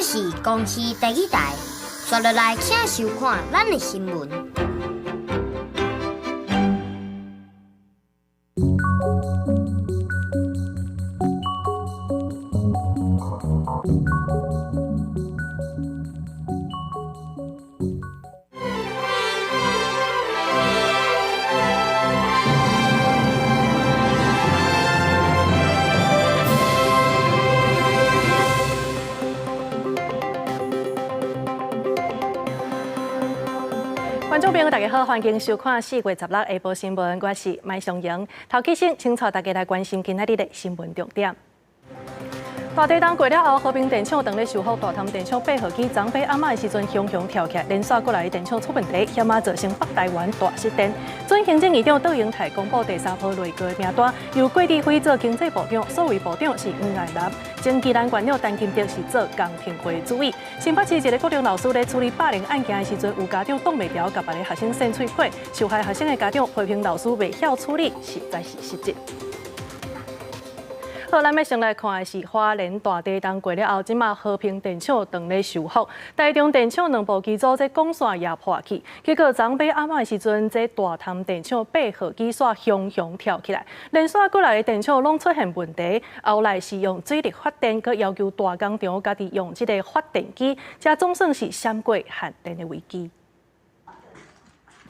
这是公视第一台，刷落来请收看咱的新闻。观众朋友，大家好，欢迎收看4月16日下晡新闻，我是麦尚莹。头起先，请带大家来关心今仔日的新闻重点。大地震过了后，和平电厂当咧修复大潭电厂8号机昨晚暗暝的时阵，雄雄跳起来，连续过来的电厂出问题，险啊造成北台湾大失电。准行政院长杜英泰公布第3波雷哥的名单，由郭志辉做经济部长，所谓部长是黄爱南，前宜兰县长陈金德是做工评会主委。新北市一个高中老师咧处理霸凌案件的时阵，有家长挡袂牢，甲别个学生扇嘴皮，受害学生的家长批评老师袂晓处理，实在是失职。好，咱要先来看的是花莲大地震过了后，即马和平电厂当咧修复，台中电厂2部机组这管线也破去，结果昨晚暗暝的时阵，这大潭电厂8号机线雄雄跳起来，连续过来的电厂拢出现问题，后来是用水力发电，佮要求大工厂家己用这个发电机，才总算是闪过限电的危机。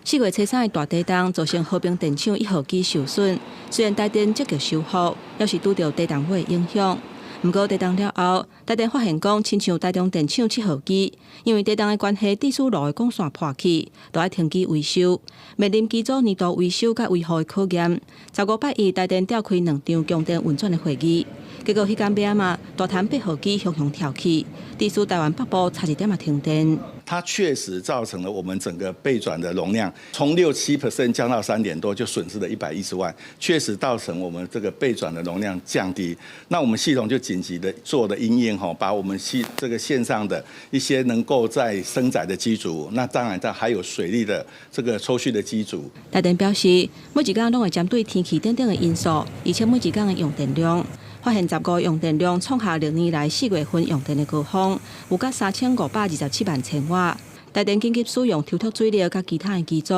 4月初3的大地震造成和平电厂1号机受损，虽然台电积极修复，也是拄到地震尾影响。不过地震了后，台电发现讲，亲像台中电厂7号机，因为地震的关系，地输路的管线破去，就要停机维修。面临机组年度维修甲维护的考验，15拜一台电召开2场供电运转的会议，结果迄天夜晚，大潭8号机雄雄跳起，地输台湾北部差一点停电。它确实造成了我们整个备转的容量从6-7% 降到3点多，就损失了110万，确实造成我们这个备转的容量降低。那我们系统就紧急的做的因应把我们这个线上的一些能够在升载的机组，那当然还有水力的这个抽蓄的机组。台电表示，每一天拢会针对天气等等的因素，而且每一天的用电量。发现15个用电量创下6年来4月份用电的高峰，有达3527万千瓦。台电紧急使用抽脱水力甲其他的机组，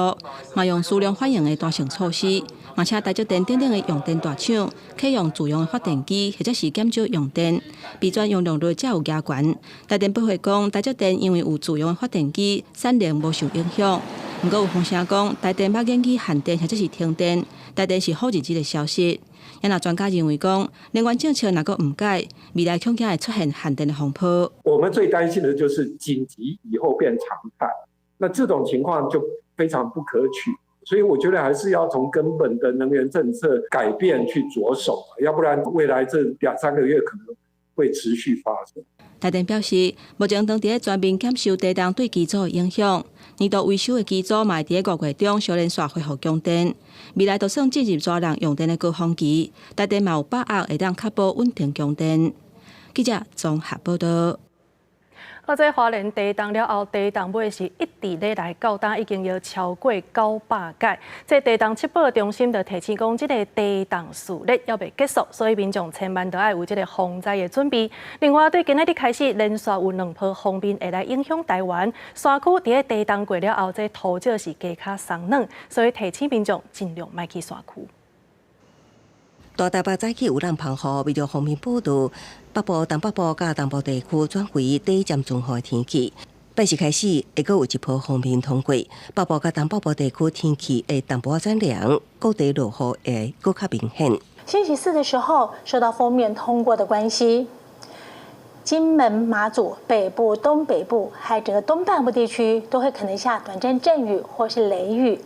嘛用数量反应的单性措施，而且台积电等等的用电大厂启用自用的发电机，或者是减少用电，备转用量率才有加悬。台电报会讲，台积电因为有自用的发电机，产能无受影响。不过有风声讲，台电要引起限电或者是停电，台电是好日子的消息。也那专家认为讲，能源政策若个唔改，未来恐怕会出现限电的风波。我们最担心的就是紧急以后变常态，那这种情况就非常不可取。所以我觉得还是要从根本的能源政策改变去着手，要不然未来这2-3个月可能会持续发生。台电表示，目前当地全面检修地震对机组的影响，年度维修的机组嘛会伫5月中小连续恢复供电。未来就算进入大量用电的高峰期，台电嘛有把握会当确保稳定供电。记者综合报道。好，这花莲地震了后，地震尾是一直咧来到达，已经要超过900届。这地震七保中心就提醒讲，这个地震序列要未结束，所以民众千万都要有这个防灾的准备。另外，对今仔日开始，连续有2波风面会来影响台湾山区。伫个地震过了后，这土质是加较松软，所以提醒民众尽量莫去山区。大台北早起有人澎湖，为着方便报道，北部、东北部甲东部地区转为低渐中雨的天气。8时开始，会阁有1波风面通过，北部甲东北部地区天气会淡薄转凉，各地落雨会更较明显。星期4的时候，受到锋面通过的关系，金门、马祖北部、东北部还有整个东半部地区都会可能下短暂阵雨或是雷雨。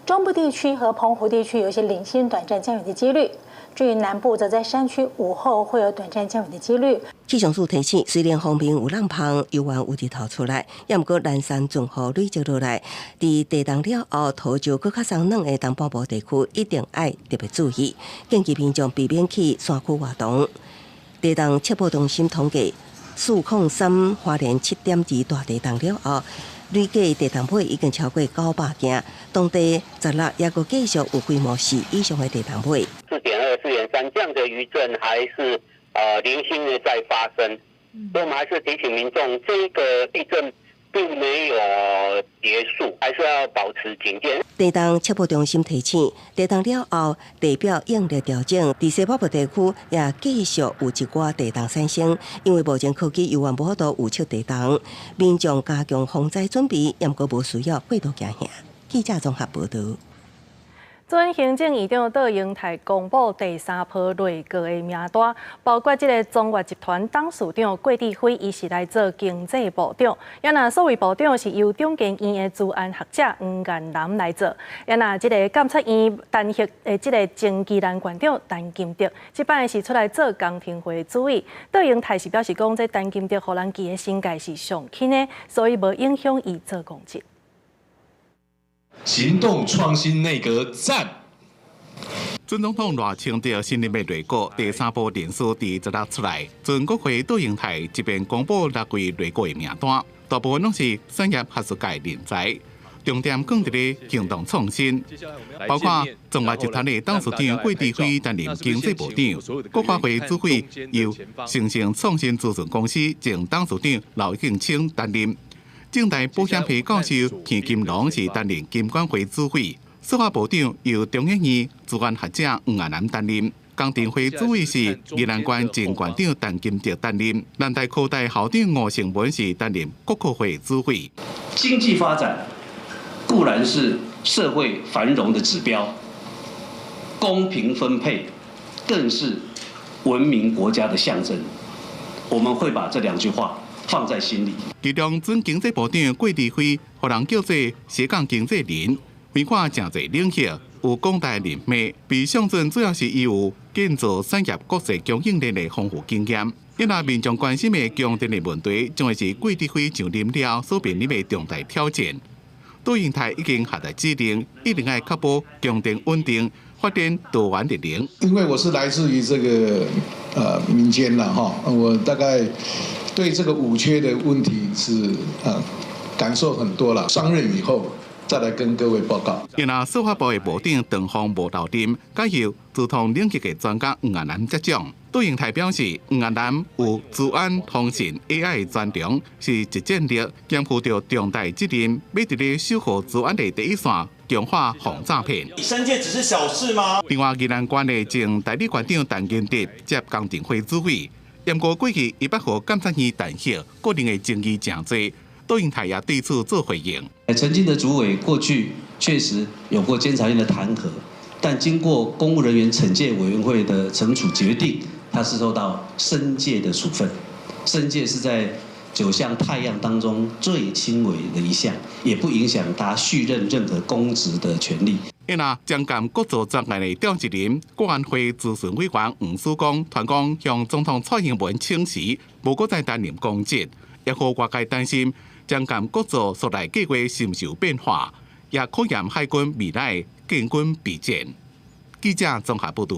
中部地区和澎湖地区有一些零星短暂降雨的几率。至于南部，则在山区午后会有短暂降雨的几率。气象署提醒，虽然方面有浪澎，有缘有日头出来，也毋过南山总雨累积落来，伫地震了后，土质更较松软的东北部地区，一定要特别注意，建议民众避免去山区活动。地震七保中心统计，403花莲7.2大地震了后，累计地震尾已经超过900件，当地16也阁继续有规模4以上的地震尾。4.2、4.3这样的余震还是零星的在发生。所以我们还是提醒民众，这个地震并没有结束，还是要保持警戒。地动气象中心提醒，地动了后，地表应力调整，在西北部地区也继续有一寡地动产生。因为目前科技犹原无法度预测地动，民众加强防灾准备，也毋无需要过度惊吓。记者综合报道。准行政院长杜英泰公布第3波内阁的名单，包括这个中越集团董事长郭志辉，伊是来做经济部长；也那所谓部长是由中研院的资安学者黄彦南来做；也那这个监察院单协的这个前技能馆长陈金德，这摆是出来做公听会主委。杜英泰是表示讲，这陈金德互人记的身价是上轻的，所以无影响伊做公职。行动创新内阁赞。准总统赖清德新任的内阁第3波人数第16出来，准国会杜英泰这边公布6位内阁的名单，大部分拢是产业学术界人才，重点放在咧行动创新，包括中华集团的董事长郭志辉担任经济部长，国发会主委由诚信创新咨询公司前董事长刘庆清担任。正大保险批教授田金龙是担任金管会主委，司法部长由中研院资安学者黄彦南担任，公听会主委是宜兰县前县长陈金德担任，南台科大校长吴成文是担任国科会主委。经济发展固然是社会繁荣的指标，公平分配更是文明国家的象征。我们会把这2句话放在心里。其中，准经济部长郭志辉，互人叫做斜杠经济人，横跨真侪领域，有广大人脉，被上阵主要是伊有建造产业国际供应链的丰富经验。因那民众关心的供电的问题，将会是郭志辉上任了所面临的重大挑战。杜英泰已经下达指令，一定要确保供电稳定，发展多元力量。因为我是来自于这个民间啦哈，我大概对这个5缺的问题是感受很多了。上任以后再来跟各位报告。因那司法部的部长陈方无斗阵，改由资通领域的专家黄彦南接掌。杜英泰表示，黄彦南有资安、通信、AI 专长，是一战力，肩负着重大责任，要伫咧守护资安的第一线，强化防诈骗。申诫只是小事吗？另外，宜兰县的前代理县长陈金德接公听会主委，验过过去100户监察院弹劾，个人的争议真多。杜英泰也对此做回应。陈金德主委过去确实有过监察院的弹劾，但经过公务人员惩戒委员会的惩处决定，他是受到申诫的处分。申诫是在9项太阳当中最轻微的一项，也不影响他续任任何公职的权利。因那将干各组专案的召集人、国安会咨询委员黄曙光团讲向总统蔡英文请示，无搁再担任公职，也互外界担心将干各组所来计划是受变化，也考验海军未来建军备战。记者综合报道。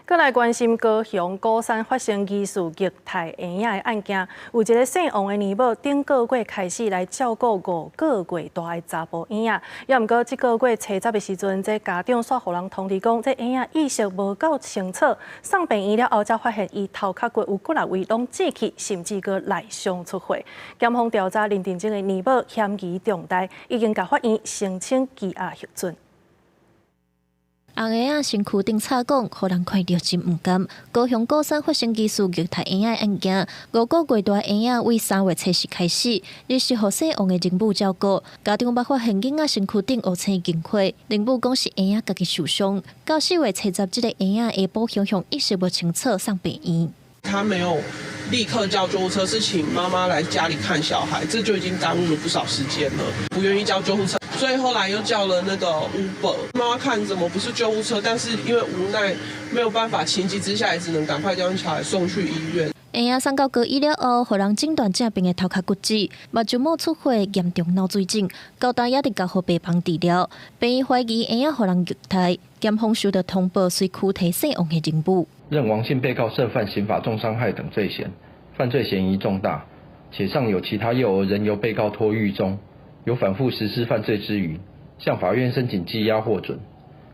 再来关心高雄鼓山发生疑似虐待婴仔的案件，有一个姓王的年某，顶个月开始来照顾5个月大的查甫婴仔，也毋过这个月初10的时阵，这家长煞互人通知讲，这婴仔意识无够清楚，送病院了后才发现伊头壳骨有骨力位拢折去，甚至搁内伤出血。检方调查认定这个年某嫌疑重大，已经甲法院申请羁押核准。红个仔身躯顶插讲，互人看到真唔甘。高雄鼓山发生疑似虐待婴仔案件，5个月大婴仔为3月初10开始，日是互姓王的人母照顾。家长捌发现囡仔身躯顶乌青金块，人母讲是婴仔家己受伤。到4月初10，这个婴仔下晡向意识不清楚，送病院。他没有立刻叫救护车，是请妈妈来家里看小孩，这就已经耽误了不少时间了。不愿意叫救护车，所以后来又叫了那个 Uber。妈妈看怎么不是救护车，但是因为无奈没有办法，情急之下也只能赶快将小孩送去医院。婴仔送到高医了后，互人诊断正病的头壳骨折、目睭膜出血、严重脑水肿，高大也伫交互病房治疗。病院怀疑婴仔互人虐待，检方收到通报，随躯提姓王的人母。认王姓被告涉犯刑法重伤害等罪嫌，犯罪嫌疑重大，且尚有其他幼儿仍由被告托狱中，有反复实施犯罪之余，向法院申请羁押获准。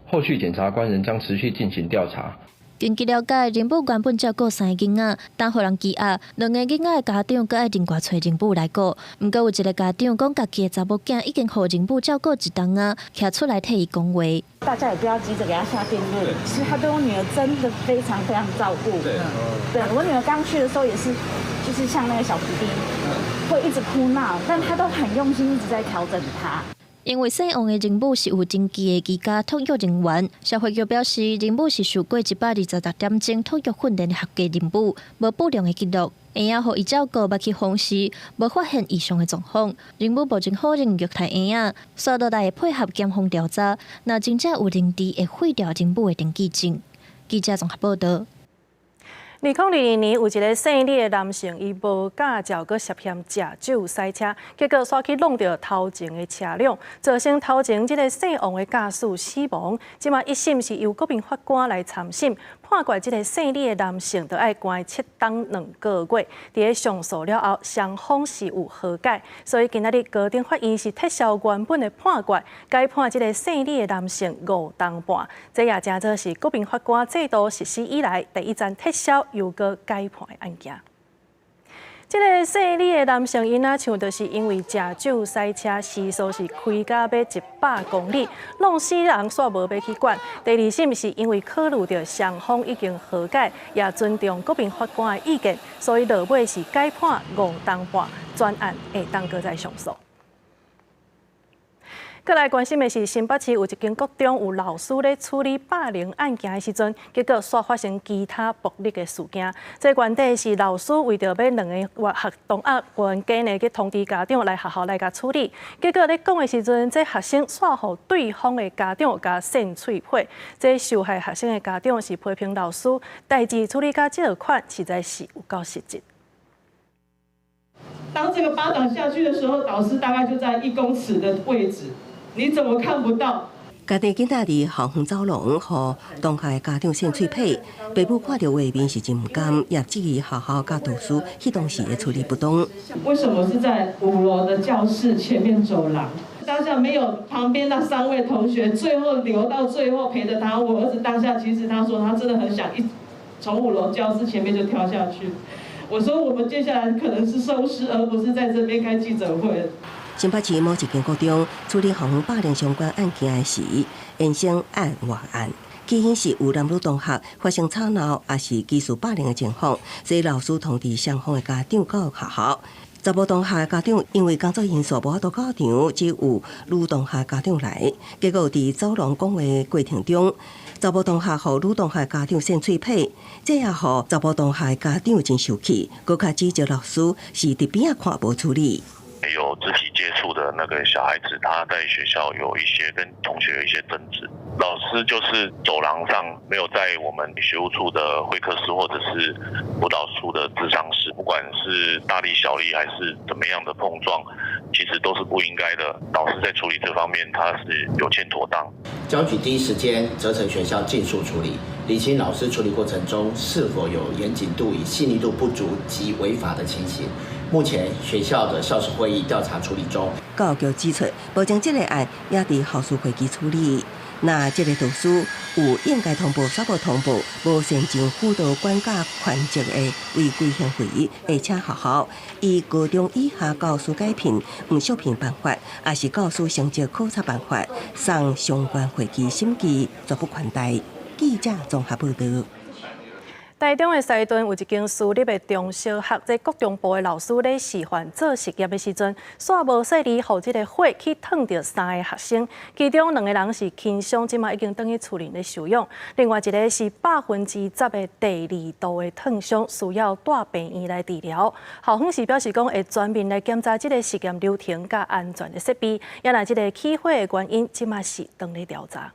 后续检察官仍将持续进行调查。根据了解，人母原本照顾3个囡仔，但互人羁押，2个囡仔的家长搁爱另外找人母来顾。毋过有一个家长讲，家己的查某囝已经互人母照顾一冬啊，徛出来替伊讲话。大家也不要急着给他下定论，其实他对我女儿真的非常非常照顾。对我女儿刚去的时候也是，就是像那个小弟弟，会一直哭闹，但他都很用心，一直在调整他。因为姓王的人母是有登记的居家托育人员，社会局表示，人母是受过126点钟托育训练的合格人母，无不良的记录，婴仔互伊照顾，捌去访视，无发现异常的状况。人母目前否认虐待婴仔，刷落来配合检方调查，若真正有认知，会废掉人母的登记证。记者综合报道。2022年有一个姓李的男性，伊无驾照，佮涉嫌食酒赛车，结果煞去弄到头前的车辆，造成头前这个姓王的驾驶死亡。即马一审是由国民法官来参审，判决这个姓李的男性就要关7冬2个月。伫个上诉了后，双方是有和解，所以今仔日高等法院是撤销原本的判决，改判这个姓李的男性5冬半。这也正做是国民法官制度实施以来第一站撤销又搁改判的案件。这个姓李的男性，因仔像就是因为食酒赛车，时速是开到要100公里，弄死人煞无要去管。第二审是因为考虑到双方已经和解，也尊重国民法官的意见，所以落尾是改判5冬半，专案会当搁再上诉。再来关心的是，新北市有一间国中有老师咧处理霸凌案件的时阵，结果煞发生其他暴力的事件。这原底是老师为着要2个学同学原家呢去通知家长来学校来甲处理，结果咧讲的时阵，这学生煞互对方的家长甲扇喙皮。这受害学生的家长是批评老师代志处理甲这个款，实在是有够失职。当这个巴掌下去的时候，导师大概就在1公尺的位置。你怎么看不到？家己囡仔伫校园走廊，互当下的家长扇喙皮，爸母看到画面是真唔甘，也质疑学校甲导师迄当时的处理不当。为什么是在5楼的教室前面走廊？当下没有旁边那3位同学，最后留到最后陪着他。我儿子当下其实他说他真的很想从5楼教室前面就跳下去。我说我们接下来可能是收尸，而不是在这边开记者会。新北市某一间高中处理校园霸凌相关案件时，延伸案外案，其显示有男女同学发生吵闹，也是技术霸凌的情况，所以老师通知双方的家长到学校。查某同学的家长因为工作因素无法度到场，只有女同学家长来，结果伫走廊讲话过程中，查某同学和女同学家长扇喙皮，这也互查某同学家长真受气，搁较指责老师是伫边仔看无处理。有肢体接触的那个小孩子，他在学校有一些跟同学有一些争执，老师就是走廊上没有在我们学务处的会客室或者是辅导处的咨商室，不管是大力小力还是怎么样的碰撞，其实都是不应该的。老师在处理这方面，他是有欠妥当。交举第一时间责成学校尽速处理，厘清老师处理过程中是否有严谨度与细腻度不足及违法的情形。目前学校的校史会议调查处理中。教育局指出，目前这个案也伫校事会议处理。那这个导师有应该通报煞无通报，无善尽辅导管教权责的违规行为，而且学校以高中以下教师改聘唔续聘办法，也是教师成绩考察办法，送相关会议审议，绝不宽待。记者综合报道。台中的西屯有一间私立的中小学，在国中部的老师咧示范做实验的时阵，煞无细致，互这个火去烫到3个学生，其中2个人是轻伤，即马已经转去厝里咧收养；另外一个是10%的第2度的烫伤，需要带病院来治疗。校方是表示讲会全面来检查这个实验流程甲安全的设备，也若这个起火的原因，即马是当咧调查。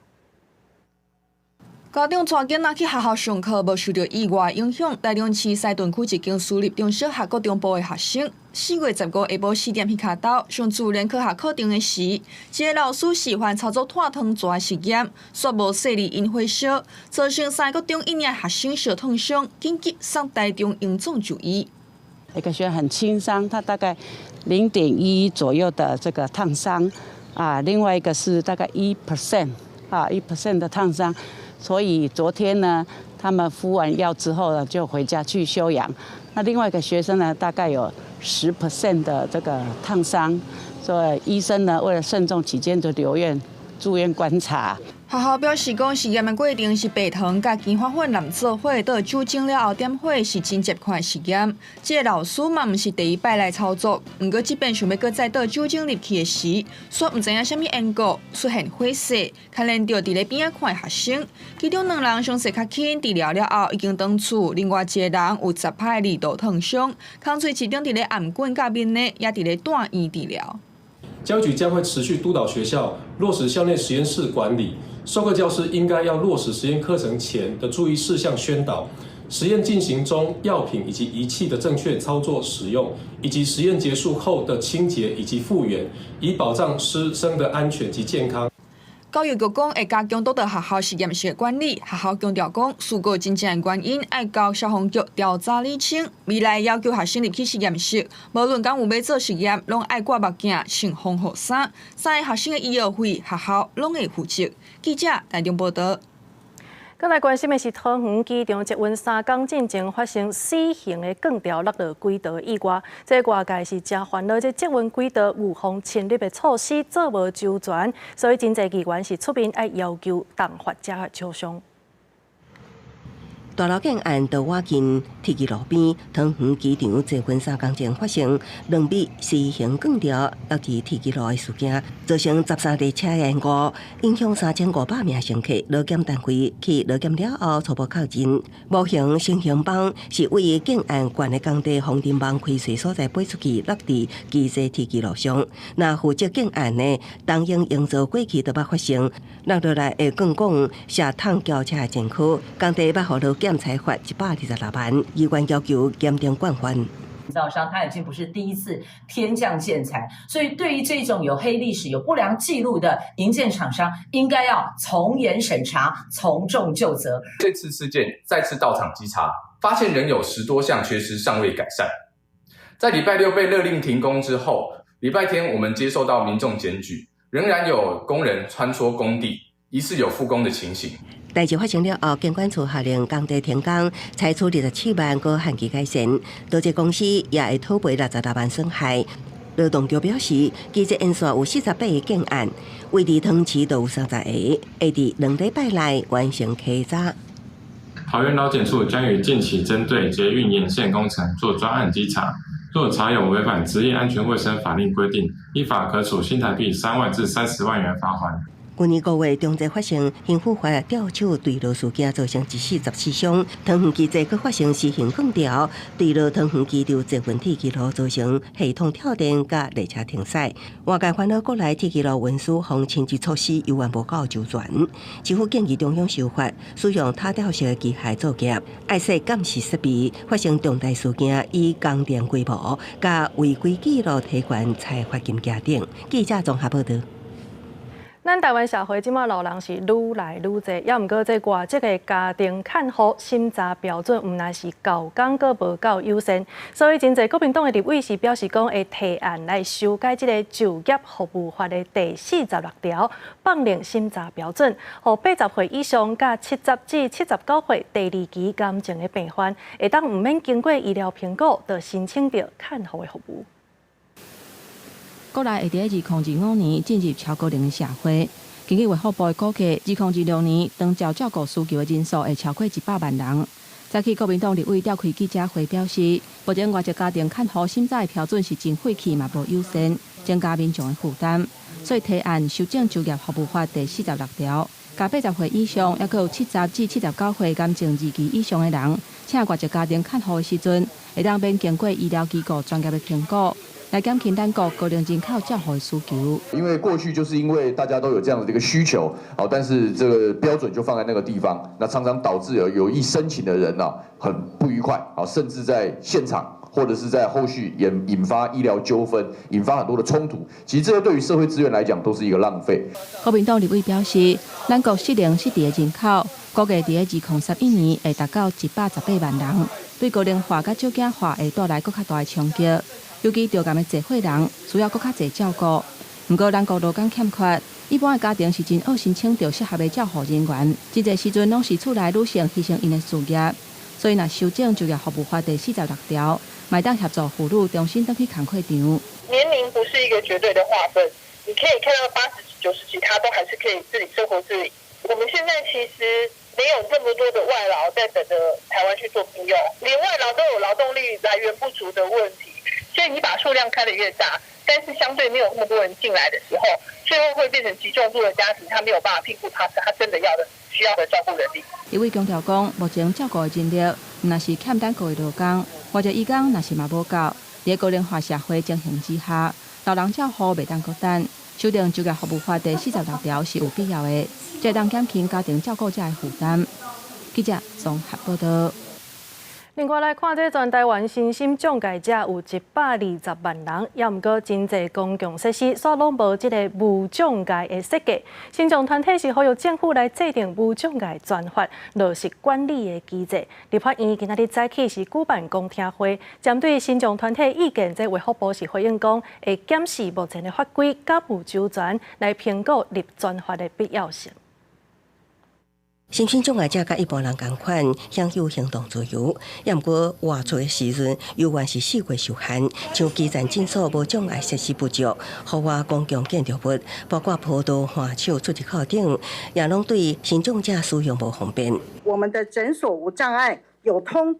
家长带囡仔去学校上课，无受到意外影响。台中市西屯区一间私立中小学国中部的学生，4月15下晡4点去卡刀上自然科学课程的时，一个老师示范操作炭烫蛇实验，煞无细致因火烧，造成3个中1名学生受烫伤，紧急送台中荣总就医。一个学生很轻伤，他大概0.1左右的这个烫伤，另外一个是大概1%，1% 的烫伤。所以昨天呢，他们敷完药之后呢，就回家去休养。那另外一个学生呢，大概有10% 的这个烫伤，所以医生呢，为了慎重起见，就留院住院观察。学校表示，讲实验的过程是白糖甲金花粉淋做伙，倒酒精了后点火是真接款的实验。这个老师嘛，毋是第一摆来操作，不过即便想要搁再倒酒精入去的时，说毋知影什么缘故出现火势，牵连到伫咧边仔看的学生，其中2人伤势较轻，治疗了后已经转厝，另外1个人有10拍2度烫伤，空嘴其中伫咧颔管甲面内也伫咧住院治疗。教育局将会持续督导学校落实校内实验室管理。授课教师应该要落实实验课程前的注意事项宣导，实验进行中药品以及仪器的正确操作使用，以及实验结束后的清洁以及复原，以保障师生的安全及健康。教育局讲会加强督导学校实验室的管理，学校强调讲，事故真正的原因要交消防局调查厘清。未来要求学生入去实验室，无论敢有要做实验，拢爱挂目镜、穿防护衫。3个学生的医药费，学校拢会负责。记者台中报道。再来关心的是，桃园机场捷运3公进前发生4型的钢条落到轨道意外，这外界是真烦恼，这捷运轨道预防侵入的措施做无周全，所以真侪议员是出面要求动发加求偿。大楼建案到我近铁轨路边，桃园机场捷运3公前发生2米4型钢条落伫铁轨路的事件，造成13列车延误，影响3500名乘客。劳检单位去劳检了后，初步确认模型成型棒是位于建案悬的工地防尘网开隧所在飞出去，落伫机械铁轨路上。那负责建案的东营营造过去都捌发生落落来的钢管下趟轿车的前区，工地捌互劳检裁罚126万，议员要求严正管罚。制造商他已经不是第一次天降建材，所以对于这种有黑历史、有不良记录的营建厂商，应该要从严审查、从重就责。这次事件再次到场稽查，发现仍有10多项缺失尚未改善。在礼拜6被勒令停工之后，礼拜天我们接受到民众检举，仍然有工人穿梭工地，疑似有复工的情形。代志发生了后，监管处下令工地停工，裁处27万个限期改善，多只公司也会讨赔66万损害。劳动局表示，其实因线有48个建案，位地汤市都有30个，会伫2礼拜内完成稽查。桃园劳检处将于近期针对捷运沿线工程做专案稽查，若查有违反职业安全卫生法令规定，依法可处新台币3万至30万元罚款。去年5月中正发生刑富法吊手坠落事件，造成114伤。桃园机场阁发生4型钢条坠落桃园机场捷运铁轨路，造成系统跳电甲列车停驶。外界烦恼国内铁轨路运输防清洁措施犹原无够周全，政府建议中央修法，使用塔吊式的机械作业，爱惜监视设备。发生重大事件以供电规模甲违规记录提悬裁罚金加定。记者综合报道。咱台湾社会即马老人是愈来愈侪，也毋过这外籍个家庭看护审查标准，毋但是够讲，阁无够优先，所以真侪国民党的立委是表示讲会提案来修改即个就业服务法的第46条，放宽审查标准，互80岁以上甲70至79岁第2期癌症的病患，会当毋免经过医疗评估，就申請到看護的服務。国内会伫2025年进入超高龄的社会。根据卫福部的估计，2026年长照照顾需求的人数会超过100万人。早起国民党立委召开记者会表示，目前外籍家庭看护审查的标准是真废弃嘛无优先，增加民众的负担，所以提案修正就业服务法第46条，甲80岁以上，也有70至79岁癌症2期以上的人，请外籍家庭看护的时阵，会当免经过医疗机构专业的评估。来减轻咱国高龄人口照护的需求。因为过去就是因为大家都有这样的一个需求，但是这个标准就放在那个地方，那常常导致有意申请的人很不愉快，甚至在现场或者是在后续也引发医疗纠纷，引发很多的冲突。其实这个对于社会资源来讲都是一个浪费。国民党立委表示，咱国适龄失智的人口估计在2031年会达到118万人，对高龄化甲少子化会带来更较大的冲击。尤其着癌的侪岁人需要更较侪照顾，不过，咱国劳工欠缺，一般的家庭是真恶申请到适合的照护人员，这个时阵拢是厝内女性牺牲因的事业，所以若修正就业服务法第46条，麦当协助妇女重新登去工课场。年龄不是一个绝对的划分，你可以看到80几、90几，他都还是可以自己生活自理。我们现在其实没有这么多的外劳在等着台湾去做聘用，连外劳都有劳动力来源不足的问题，所以你把数量开得越大，但是相对没有那么多人进来的时候，最后会变成极重度的家庭，他没有办法聘雇他真的需要的照顾人力。一位强调讲，目前照顾的人力，若是欠单个的劳工，或者义工若是嘛无够，在高龄化社会情形之下，老人照护袂当孤单。修订就业服务法第46条是有必要的，这当减轻家庭照顾者的负担。记者综合报道。另外来看，这全台湾身心障碍者有120万人，也毋过真侪公共设施所拢无这个无障碍的设计。新众团体是呼吁政府来制定无障碍专法，落实管理的机制。立法院今仔日早起是举办公听会，针对新众团体意见，这卫福部是回应讲，会检视目前的法规甲有周全，来评估立专法的必要性。身心障碍者甲一般人同款，享有行动自由，也毋过外出的时阵，由于是四界受限，像基层诊所无障碍设施不足，户外公共建筑物，包括坡道、花树、出入口等，也拢对身障者使用无方便。我们的诊所无障碍。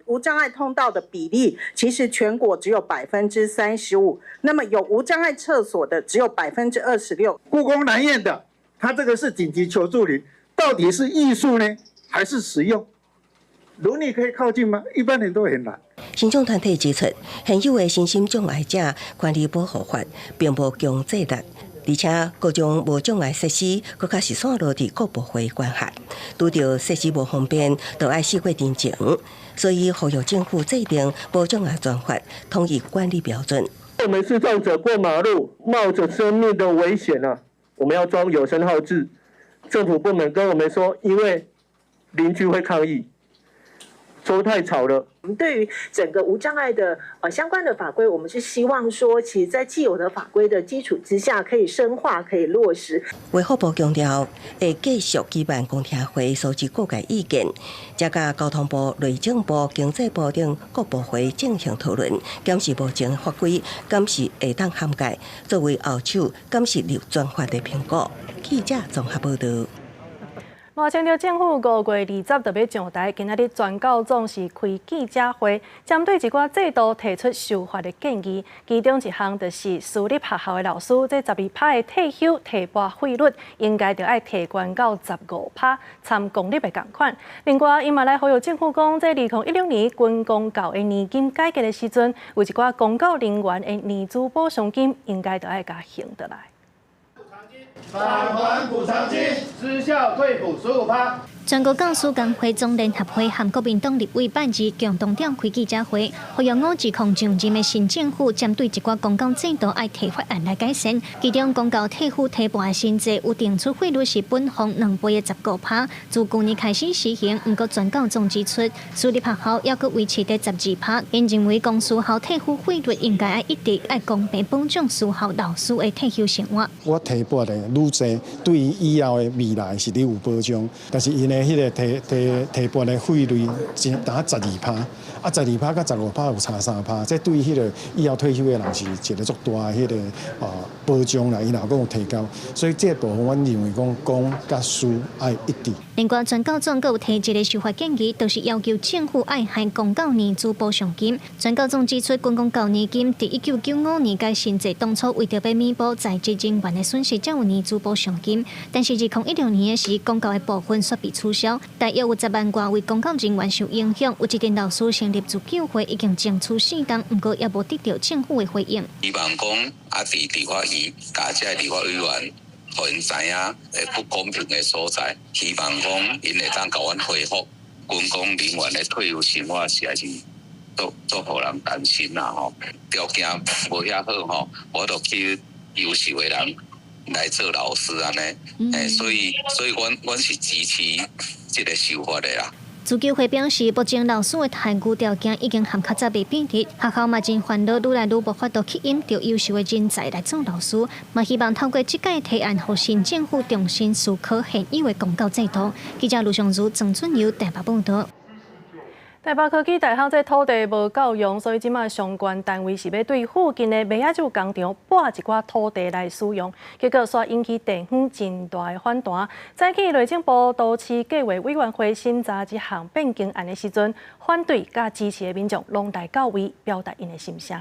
无障碍通道的比例，其实全国只有35%，那么有无障碍厕所的只有26%。故宫南院的，它这个是紧急求助铃，到底是艺术呢，还是实用？轮椅可以靠近吗？一般人都很难。身障团体指出，现有的身心障碍者管理保护法并无强制力。而且各种无障碍设施，佫较是散落伫各部会管辖，拄着设施无方便，就爱四界申请，所以呼吁政府制定无障碍专法，统一管理标准。我们视障者过马路，冒着生命的危险啊！我们要装有声号志，政府部门跟我们说，因为邻居会抗议，说太吵了。我们对于整个无障碍的相关的法规，我们是希望说，其实在既有的法规的基础之下，可以深化，可以落实。卫福部强调，会继续举办公听会，收集各界意见，再甲交通部、内政部、经济部等各部会进行讨论，检视目前法规，检视会当涵盖，作为后手检视立专法的评估。记者综合报道。赖清德政府5月20就要上台，今仔日全教总是开记者会，针对一寡制度提出修法的建议，其中一项就是私立学校的老师，这12%的退休提拨费率，应该就要提悬到15%，参公立的同款。另外，伊嘛来呼吁政府讲，在2016年军公教的年金改革的时阵，有一寡公教人员的年资补偿金，应该就要甲还得来。返还补偿金，失效退补15%。全国教师工会总联合会和国民党立委拜二共同点开记者会，呼吁5指控上任的新政府针对一寡公教制度爱提法案来改善，其中公教退休提拨的薪资有定出费率是本行2倍的15%，自去年开始实行。不过全教总指出，私立学校要阁维持在12%，因认为公私校退休费率应该爱一直爱公平保障私校老师的退休生活。我提拨的愈侪，对于以后的未来是有保障，但是因迄个提拨的费率达12%，啊12%甲15%有差3%，这对于迄个以后退休的人是一个足大的迄个保障啦，伊若讲有提高，所以这部分我认为公甲私爱一致。另外，全教总阁有提一个修法建议，就是要求政府爱还公教年资补偿金。全教总指出，军公教年金伫1995年改新制，当初为着要弥补在职人员的损失，才有年资补偿金。但是2016年的时，公教的部分煞被取消，大约有10万多位公教人员受影响。有一间老师成立自救会，已经争取4档，不过也无得到政府的回应。希望讲伫法院，加这立法委员，互因知影不公平的所在，希望讲因会当甲阮恢复军工人员的退休生活，实在是做互人担心啦吼。条件无遐好吼，我都去优秀的人来做老师安尼，所以阮是支持这个修法的啦。自救会表示，目前老师的待遇条件已经含较早未变质，学校嘛真烦恼，愈来愈无法度吸引到优秀的人才来做老师，嘛希望透过这届提案，让新政府重新思考现有的公教制度。记者卢尚如、郑春游台北报道。台北科技大学这土地无够用，所以即马相关单位是要对附近的梅仔酒工厂拨一寡土地来使用，结果煞引起地方真大的反弹。早起内政部都市计划委员会审查这项变更案的时阵，反对甲支持的民众拢来到位，表达因的心声。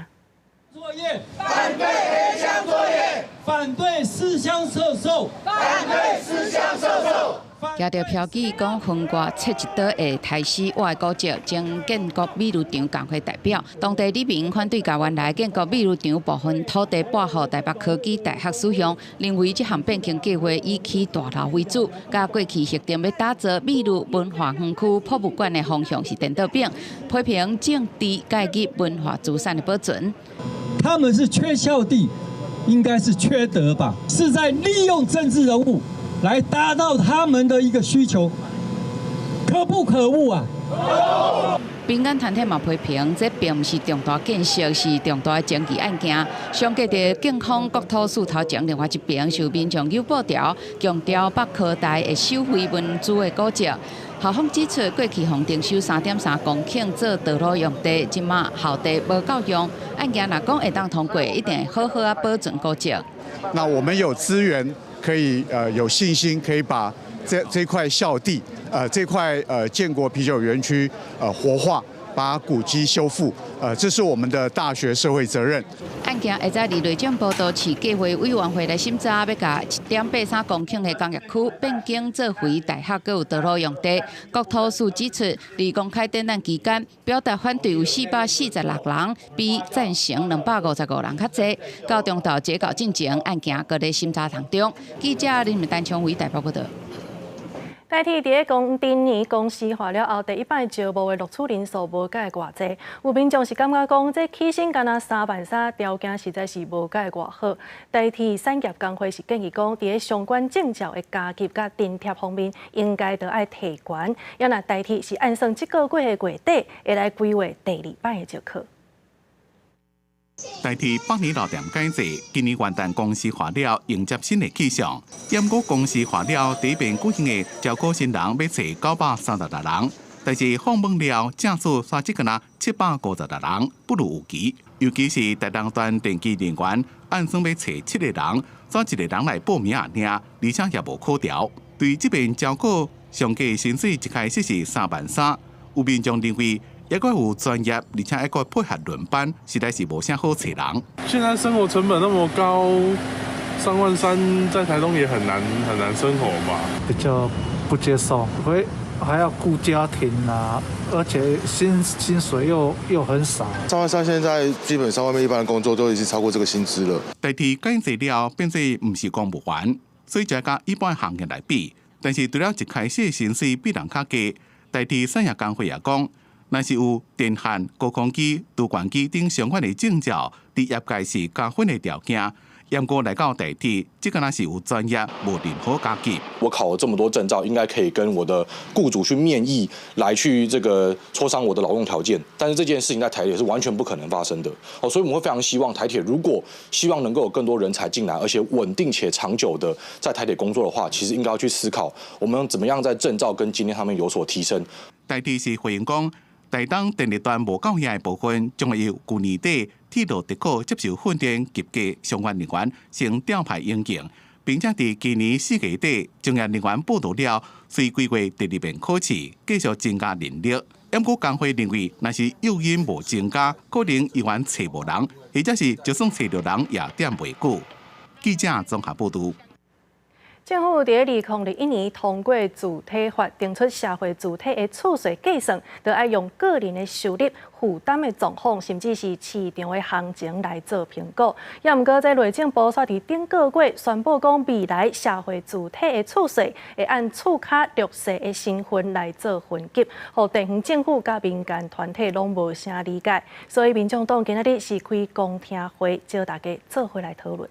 作业，反对黑箱作业，反对私相授受，反对私相授受。拿着票据讲分割切一岛的台西外古迹，将建国美术场工会代表，当地里民反对甲原来建国美术场部分土地拨予台北科技大学使用，认为这项变更计划以起大楼为主，甲过去核定要打造美术文化园区博物馆的方向是颠倒变，批评政治介入文化资产的保存。他们是缺校地，应该是缺德吧？是在利用政治人物来达到他们的一个需求，可不可恶啊？民间团体嘛批评，这并不是重大建设，是重大的争议案件。相继的警方国土署头前另外一边受民众有报调，强调北科大的收回文资的古迹。校方指出，过去恒定收3.3公顷做道路用地，即马校地无够用，案件若讲会当通过，一定好好啊保存古迹。那我们有资源，可以有信心，可以把这块校地，这块建国啤酒园区活化，把古迹修复，这是我们的大学社会责任。案件会在内政部都市计划委员会来审查，要甲1.83公顷的工业区变更做回大学，阁有道路用地。国土署指出，在公开展览期间，表达反对有446人，比赞成255人较侪。到中昼截稿进前，案件搁在审查当中。记者林美丹从台北报道。代替伫个今年公司化了后，第一摆招募的录取人数无介偌济，有民众是感觉讲，这起薪干那33000，条件实在是无介偌好。代替产业工会是建议讲，伫个相关证照的加级甲津贴方面，应该都爱提悬。也若代替是按算这个月的月底，会来规划第2摆的招考。代替百年老店改制，今年元旦公司化了，迎接新的气象。验过公司化了，第一遍举行的招考新人要找936人，但是访问了，正数煞只个756人，不如预期。尤其是台东段电机人员，按算要找7个人，煞1个人来报名尔，而且也无可调。对这边招考，上计薪水一开始是33000，有民众认为。也个有专业，而且还个配合轮班，实在是无啥好找人。现在生活成本那么高，33000在台东也很难生活吧？比较不接受，还要顾家庭啊，而且薪水又很少。33000现在基本上外面一般的工作都已经超过这个薪资了。代替改制了，变做唔是公务员，所以才甲一般行业来比。但是除了一开始薪水比人较低，代替产业工会也讲。若是有电焊、高空机、杜管机等相关的证照，伫业界是加分的条件。验过来到代替，这个那是有专业，无任何加级。我考了这么多证照，应该可以跟我的雇主去面议，来去这个磋商我的劳动条件。但是这件事情在台铁是完全不可能发生的哦，所以我们会非常希望台铁如果希望能够有更多人才进来，而且稳定且长久的在台铁工作的话，其实应该要去思考我们怎么样在证照跟经验上面有所提升。代替是回应讲。台东电力段无够的部分，将会由去年底铁路特考接受训练及格相关人员先调派应用，并且在今年4月底，专业人员报到了，随规划第2遍考试，继续增加人力。不过工会认为，若是诱因无增加，可能依然找无人，或者是就算找到人，也点袂久。记者综合报道。政府伫2021年通过主体法，定出社会主体的厝税计算，就要用个人的收入、负担的状况，甚至是市场的行情来做评估。也毋过，在内政部煞伫顶个月宣布讲，未来社会主体的厝税会按厝卡弱势的身份来做分级，互地方政府甲民间团体拢无啥理解。所以，民众党今仔日是开公听会，招大家做伙来讨论。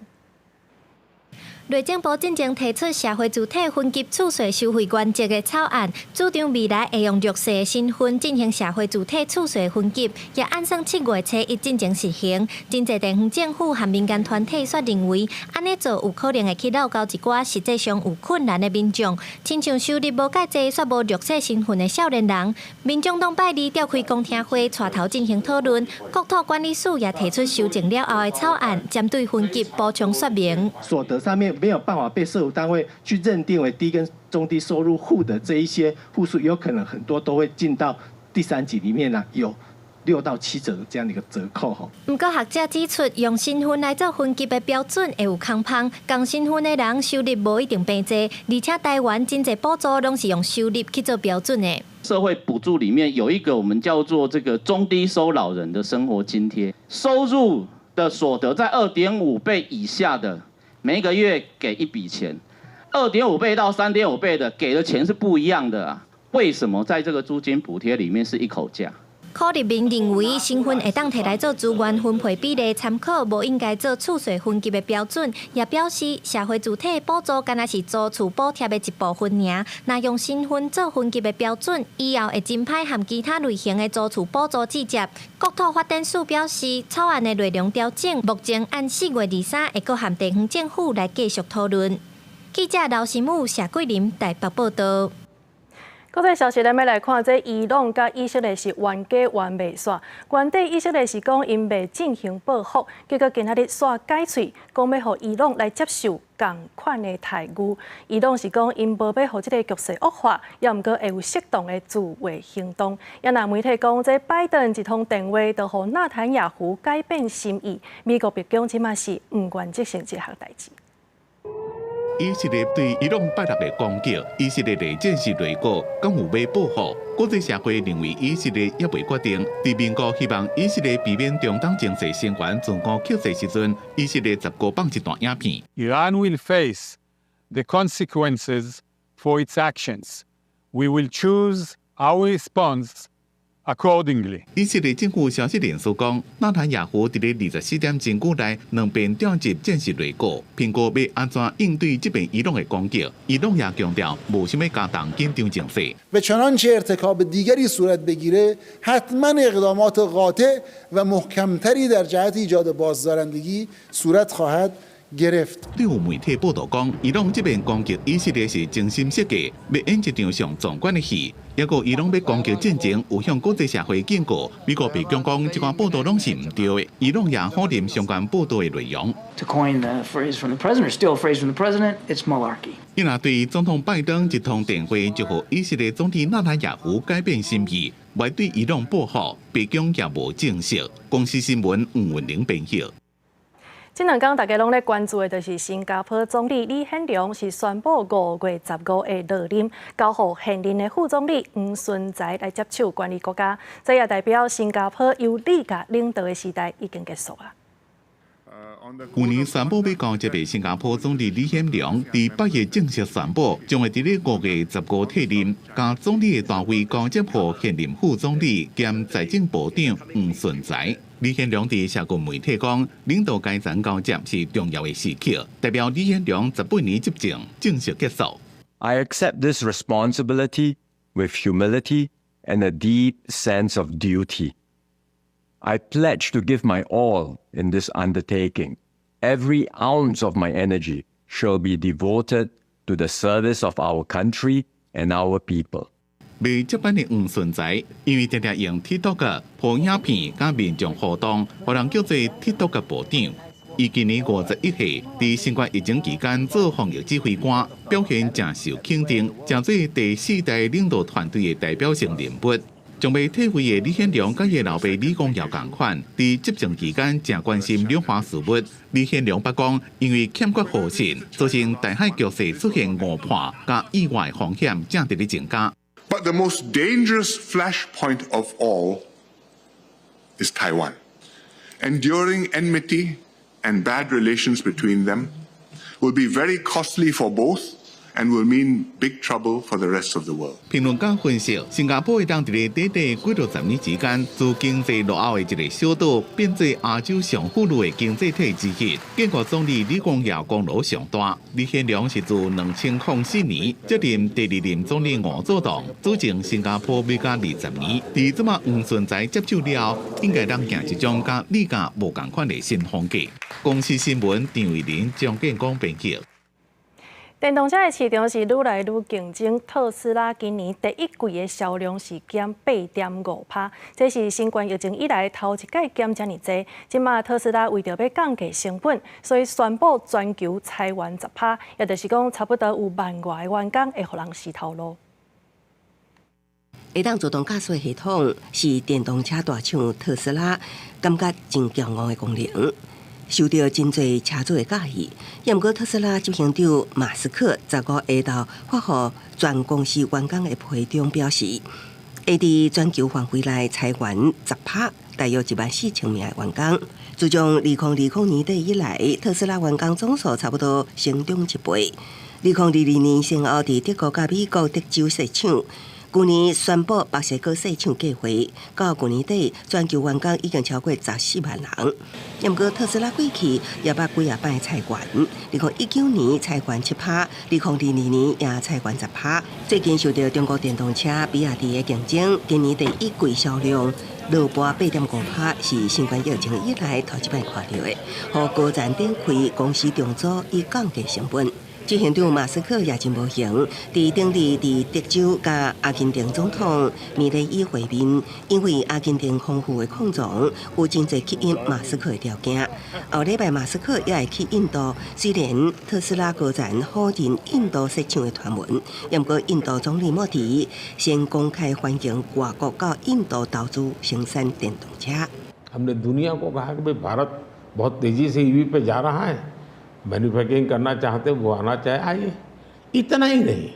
内政部正正提出社会主体分级处税收费原则的草案，主张未来会用弱势的身份进行社会主体处税分级，也按算7月初1进行实行。真侪地方政府和民间团体却认为，安尼做有可能会去扰到一寡实际上有困难的民众，亲像收入无介济却无弱势身份的少年人。民众党拜二召开公听会，带头进行讨论。国土管理署也提出修正了后的草案，针对分级补充说明。所得上面没有办法被社福单位去认定为低跟中低收入户的这一些户数，有可能很多都会进到第3级里面呢，有6到7折的这样的一个折扣哈。不过学者指出，用身份来做分级的标准会有空芳，同身份的人收入无一定平济，而且台湾真侪补助拢是用收入去做标准的。社会补助里面有一个我们叫做这个中低收老人的生活津贴，收入的所得在2.5倍以下的，每一个月给一笔钱，2.5倍到3.5倍的给的钱是不一样的啊。为什么在这个租金补贴里面是一口价？柯立明认为，身份会当摕来做资源分配比例参考，无应该做厝税分级的标准。也表示，社会主体补助敢若是租厝补贴的一部分尔。若用身份做分级的标准，以后会真歹和其他类型的租厝补助直接。国土发展署表示，草案的内容调整，目前按4月23会搁和地方政府来继续讨论。记者刘新武、谢桂林台北报道。国际消息，咱要来看，这伊朗甲以色列是冤家冤未煞。原底以色列是讲因未进行报复，结果今仔日煞解喙，讲要互伊朗来接受同款的待遇。伊朗是讲因无要互这个局势恶化，也毋过会有适当的自卫行动。也那媒体讲，这拜登一通电话，就互纳坦雅胡改变心意。美国白宫即马是毋愿执行这项代志。以色列对伊朗拜六的攻击，以色列的战时内阁敢有要报复？国际社会认为以色列也未决定。伫美国希望以色列避免中东情势升悬自我曲折时阵，以色列10个放一段影片。Iran will face the consequences for its actions. We will choose our response accordingly. 以色列政府消息人士讲，纳坦雅胡伫咧24点钟句内2遍调集战时内阁，评估要安怎应对这边伊朗的攻击。伊朗也强调无想要加重紧张情势。به چنانچه ارتکاب دیگری صورت بگیره حتما اقدامات قاطع و محکمتری در جهت ایجاد بازدارندگی صورت خواهد对有媒体报道讲，伊朗这边攻击以色列是精心设计，要演一场上壮观的戏。也个伊朗要攻击战争，有向国际社会警告。美国白宫讲，这款报道拢是唔对的。伊朗也否认相关报道的内容。To coin the phrase from the president, or still a phrase from the president, it's malarkey. 伊若对总统拜登一通电话，就和以色列总理纳坦雅胡改变心意，未对伊朗报复，白宫也无证实。公司新闻黄文玲编译。这2天大家拢咧关注的，就是新加坡总理李显龙是宣布5月15日落任，交予现任的副总理黄顺才来接手管理国家。这也代表新加坡由李家领导的时代已经结束啊。去年宣布要交接的新加坡总理李显龙，伫8月正式宣布，将会伫咧5月15退任，将总理的单位交接予现任副总理兼财政部长黄顺才。李显龙伫社群媒体讲，领导阶层交接是重要的时刻，代表李显龙18年执政正式结束。I accept this responsibility with humility and a deep sense of duty. I pledge to give my all in this undertaking. Every ounce of my energy shall be devoted to the service of our country and our people. 未接班的黄顺才，因为常常用 TikTok 拍影片甲民众互动，互人叫做 TikTok 部长。伊今年51岁，伫新冠疫情期间做防疫指挥官，表现正受肯定，成做第4代领导团队的代表性人物。将被退位的李显龙甲伊老爸李光耀同款，伫执政期间正关心两华事务。李显龙捌讲，因为欠缺互信，造成台海局势出现误判，甲意外风险正伫咧增加。But the most dangerous flashpoint of all is Taiwan. Enduring enmity and bad relations between them will be very costly for both and will mean big trouble for the rest of the world. 评论家分析，新加坡会当伫个短短几落10年之间，自经济落后的一个小岛，变做亚洲上富裕的经济体之一。建国总理李光耀功劳上大，李显龙是自2004年接任第2任总理吴祖堂，组成新加坡美加20年。伫这么黄顺才接手了，应该当行一种甲李家无共款的新风格。公司新闻张伟林、张建光编辑。电动车的市场是愈来愈竞争，特斯拉今年第一季的销量是减8.5%，这是新冠疫情以来头一届减这么多。即马特斯拉为着要降低成本，所以宣布全球裁员10%，也就是讲差不多有1万外员工会互人洗头路。会当自动驾驶系统是电动车大厂特斯拉感觉真骄傲的功能。受到真侪车主的介意，也毋过特斯拉执行长马斯克15下昼发布全公司员工的会中表示，会伫全球范围内裁员10%，大约14000名的员工。自从2020年底以来，特斯拉员工总数差不多成长1倍。2022年先后伫德国甲美国德州设厂。去年宣布墨西哥设厂计划，到去年底，全球员工已经超过14万人。也毋过特斯拉过去也捌几啊摆裁员，2019年裁员7%，2022年也裁员10%。最近受到中国电动车比亚迪的竞争，今年第一季销量落跌8.5%，是新冠疫情以来头一摆看到的。互高层展开公司重组以降低成本。执行长马斯克也真无闲，伫顶日伫德州甲阿根廷总统米雷伊会面，因为阿根廷丰富的矿藏有真侪吸引马斯克的条件。后礼拜马斯克也会去印度，虽然特斯拉高层否认印度设厂的传闻，也毋过印度总理莫迪先公开欢迎外国到印度投资生产电动车。हमने दुनिया को कहा कि भाई भारत बहुत तेजी से ईवी पे जा रहा है, मैन्युफैक्चरिंग करना चाहते वो आना चाहे आइए। इतना ही नहीं,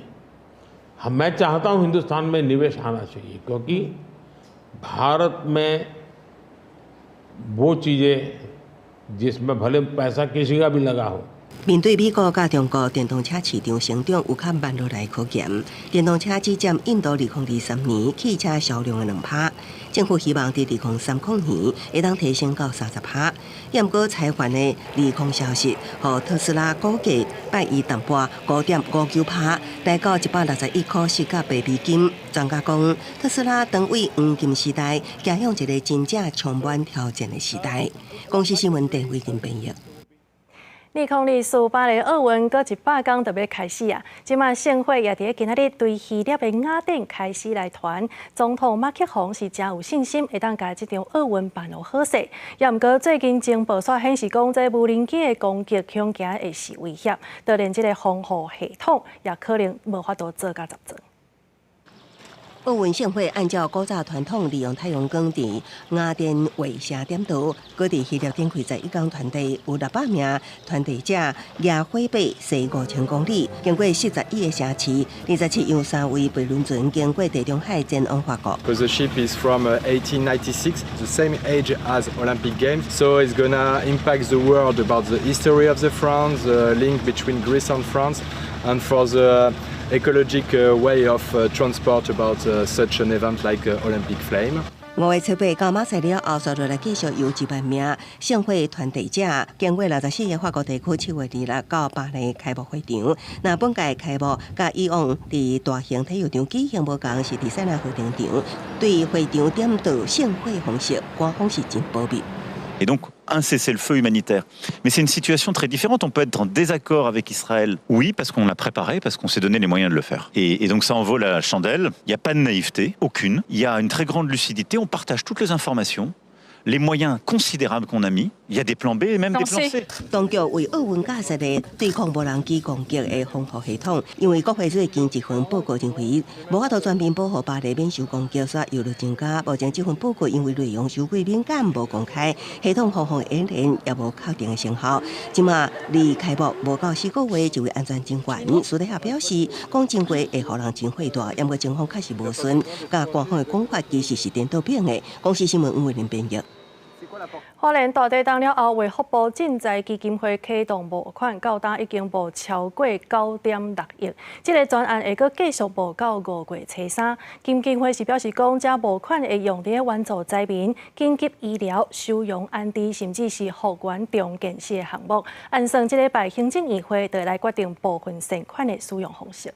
मैं चाहता हूँ हिंदुस्तान में निवेश आना चाहिए, क्योंकि भारत में वो चीज़ें जिसमें भले पैसा किसी का भी लगा हो। 面对美国甲中国电动车市场成长有较慢落来可见，电动车只占印度2023年汽车销量的2%。政府希望伫2030年会当提升到30%。也毋过裁员的利空消息，互特斯拉股价拜一淡薄5.59%，来到161.40甲8美金。专家讲，特斯拉当为黄金时代走向一个真正充满挑战的时代。公司新闻陈伟霆编译。2024巴黎奥运搁100天就要开始啊！即马盛会也伫今仔日对希腊的雅典开始来团。总统马克宏是真有信心，会当甲这场奥运办好好势。也毋过最近情报线显示讲，这无人机的攻击恐惊会是威胁，就连这个防护系统也可能无法度做甲十足。奥运盛会按照古早传统，利用太阳光伫雅典卫星点灯，搁伫希腊展开11天团队，有600名团队者驾火马驶5000公里，经过41个城市，27样3位飞轮船经过地中海前往法国。Because the ship is from 1896, the same age as Olympic Games, so it's gonna impact the world about the history of the France, the link between Greece and France, and for the ecologic way of transport about such an event like Olympic Flame. 5月7日到马赛了后，续落来继续由1万名盛会团队者经过64个法国地区7月26到巴黎开幕会场。那本届开幕甲以往伫大型体育场举行无同，是伫室内会场场，对会场点到盛会方式，官方是真保密。Et donc, un cessez-le-feu humanitaire. Mais c'est une situation très différente. On peut être en désaccord avec Israël. Oui, parce qu'on l'a préparé, parce qu'on s'est donné les moyens de le faire. Et donc ça en vaut la chandelle. Il n'y a pas de naïveté, aucune. Il y a une très grande lucidité. On partage toutes les informations, les moyens considérables qu'on a mis. Il y a des plans B et même des plans C. 当局为奥运架设的对抗无人机攻击的防护系统，因为国会最近一份报告认为，无法度全面保护巴黎免受攻击，所以忧虑增加。目前这份报告因为内容太过敏感，无公开，系统防护演练也无确定的成效。即马离开幕无到4个月，就会安全真悬。苏迪亚表示，讲真话会互人真火大，因为情况确实无顺，甲官方的讲法其实是颠倒变的。公司新闻吴伟林编译。花莲大地震了后，为福部赈灾基金会启动募款，到今已经募超过9.6亿。这个专案会阁继续募到5月初3。基金会是表示讲，这募款会用伫援助灾民、紧急医疗、收容安置，甚至是复原重建设的项目。按算，这礼拜行政议会就来决定部分善款的使用方式。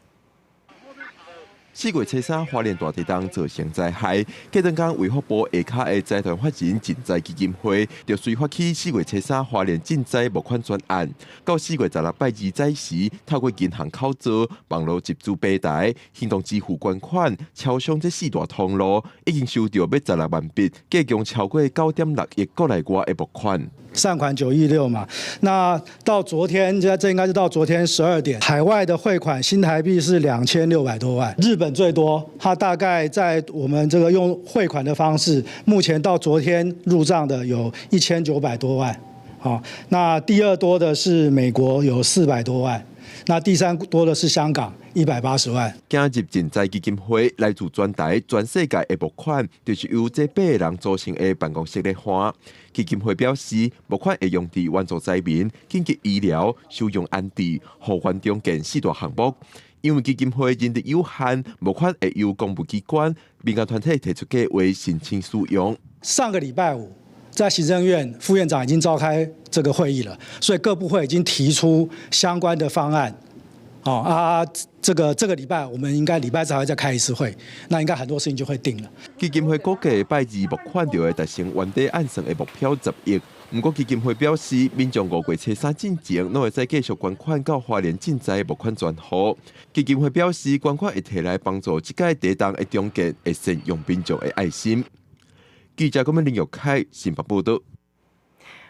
4月初3，花莲大地震造成灾害，隔两天为福部下骹的财团法人赈灾基金会，就随发起4月初3花莲赈灾募款专案。到4月16拜二早时，透过银行口座、网络集资平台、行动支付捐款，超商这4大通路，已经收到要16万笔，计共超过9.6亿国内外的募款。善款9亿6嘛，那到昨天，这应该是到昨天12点，海外的汇款新台币是2600多万，日本最多，它大概在我们这个用汇款的方式，目前到昨天入账的有1900多万，好，那第二多的是美国有400多万，那第三多的是香港180万。今日赈灾基金会来自全台、全世界的募款，就是由这8个人组成的办公室来还。基金会表示，募款会用伫援助灾民、紧急医疗、收容安置、复原重建4大项目。因为基金会人力有限，募款会由公务机关、民间团体提出计划申请使用。上个礼拜5，在行政院副院长已经召开这个会议了，所以各部会已经提出相关的方案。这个礼拜我们应该礼拜3会再开一次会，那应该很多事情就会定了。基金会估计拜2募款就会达成原底按算的目标10亿。不过基金会表示，民众5月初3进前，拢会再继续捐款到花莲赈灾募款专户。基金会表示，捐款会提来帮助这届地震的重建，会善用民众的爱心。记者林玉凯新北报道。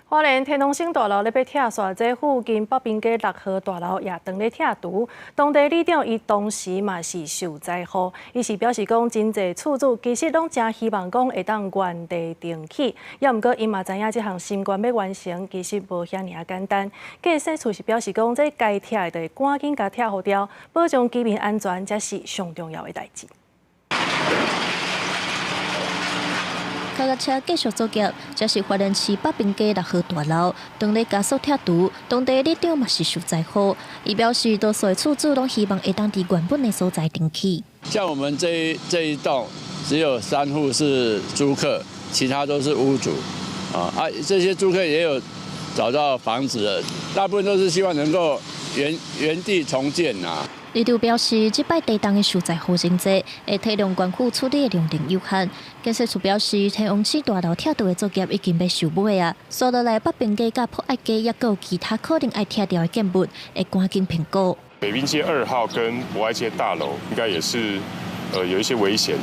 花莲天龙省大楼咧要拆线，这附近北滨街6号大楼也当咧拆除。当地里长伊当时嘛是受灾户，伊是表示讲真侪厝主其实拢真希望讲会当原地重启，也毋过伊嘛知影这项心愿要完成，其实无遐尔简单。计生处是表示讲，这该拆的得赶紧甲拆好掉，保障居民安全才是上重要的代志。脚踏车继续作业，这是花莲市北滨街6号大楼，当咧加速拆除。当地里长嘛是受灾户，伊表示，多数厝主拢希望会当伫原本的所在定起。像我们这一栋只有3户是租客，其他都是屋主。这些租客也有找到房子了，大部分都是希望能够原地重建啊。里长表示，这摆地震的受灾户真多，会体谅官府处理的量能有限。建设处表示，天王市大楼拆除的作业已经要收尾啊，接落来北滨街甲博爱街也有其他可能爱拆掉的建物，会赶紧评估。北滨街2号跟博爱街大楼应该也是有一些危险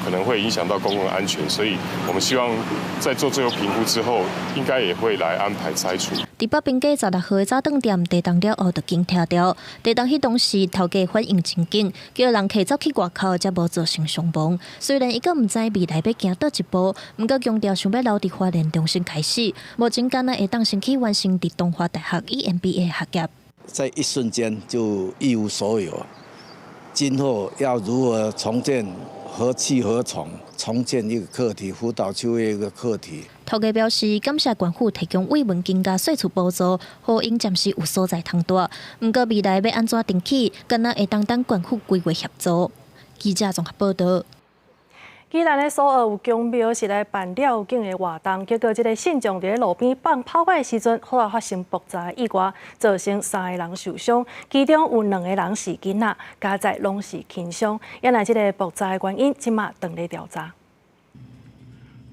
可能会影响到公共安全，所以我们希望在做最后评估之后，应该也会来安排拆除。伫北滨街16号的早顿店地震了后，就经拆掉。地震迄当时，头家反应真紧，叫人客走去外口，才无造成伤亡。虽然伊阁毋知未来要行倒一步，毋过强调想要留伫花莲重新开始，目前敢若会当先去完成伫东华大学 EMBA 学业。在一瞬间就一无所有，今后要如何重建？何去何从？重建一个课题，辅导就业一个课题。头家表示，感谢政府提供慰问金加税厝补助，好因暂时有所在通住。毋过未来要安怎定起，敢若会当等政府规划协助。记者综合报道。宜兰的苏澳有公庙是来办绕境的活动，结果这个信众伫路边放炮火的时阵，后来发生爆炸意外，造成3个人受伤，其中有2个人是囡仔，加在拢是轻伤。原来这个爆炸的原因，即马正咧调查。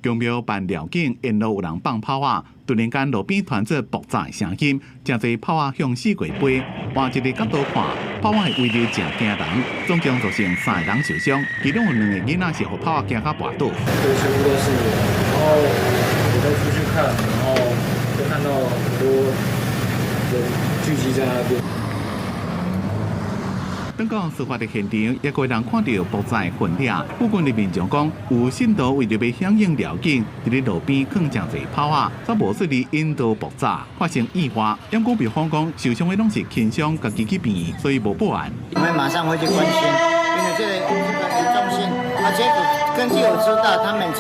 公庙办绕境，沿路有人放炮啊！突然间，路边传出爆炸的声音，真侪炮啊向四围飞。换一个角度看，炮啊的威力真惊人，总共造成3个人受伤，其中有2个囡仔是被炮啊惊到跋倒。对，全部都是人。然后我再出去看，然后就看到很多人聚集在那边。等到事发的现场，也有人看到爆炸的分粒。附近的民众讲，有信徒为着要响应绕境，伫咧路边放真侪炮啊，才无顺利引导爆炸，发生意外。因公比方讲，受伤的拢是轻伤，家己去病院，所以无报案。我们马上会去关心，因为这个严重性，而且根据我知道，他们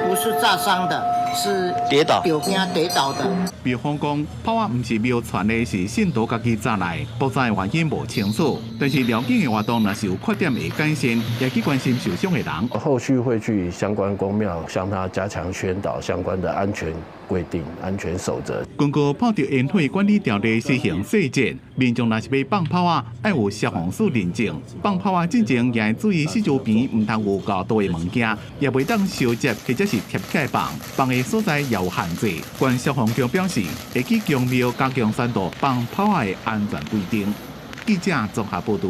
不是炸伤的，是跌倒，有惊跌倒的。庙方讲，炮啊唔是庙传的，是信徒家己炸来，爆炸的原因无清楚。但是了解的活动若是有缺点会改善，也去关心受伤的人。后续会去相关公庙向他加强宣导相关的安全规定、安全守则。根据炮着烟火管理条例施行细节，民众若是要放炮啊，要有消防署认证。放炮啊之前，也要注意四周边唔通有高度的物件，也袂当烧接或者是贴起来放。放的所在也有限制。关消防局表示，会去强庙加强宣导放炮啊的安全规定。记者综合报道。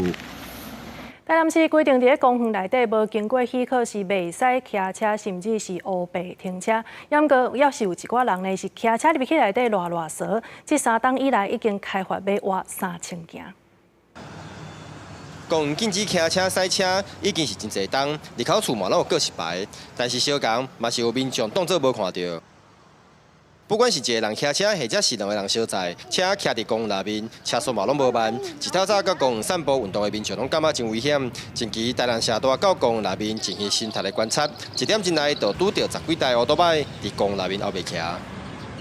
台南市规定，伫公园内底无经过许可是袂使骑车，甚至是乌白停车。不过，要是有一寡人呢是骑车入去内底乱踅，这3档以来已经开发要挖3000件。公园禁止骑车、驶车已经是真侪档，入口处嘛拢有告示牌，但是小港嘛是有民众当作无看到。不管是一个人骑车，或者是2个人相载，车骑伫公园内面，车速嘛拢无慢。一透早到公园散步运动的民众拢感觉真危险。近期台南社大到公园内面进行生态的观察，1点钟内就拄到10几台乌托邦伫公园内面后面骑。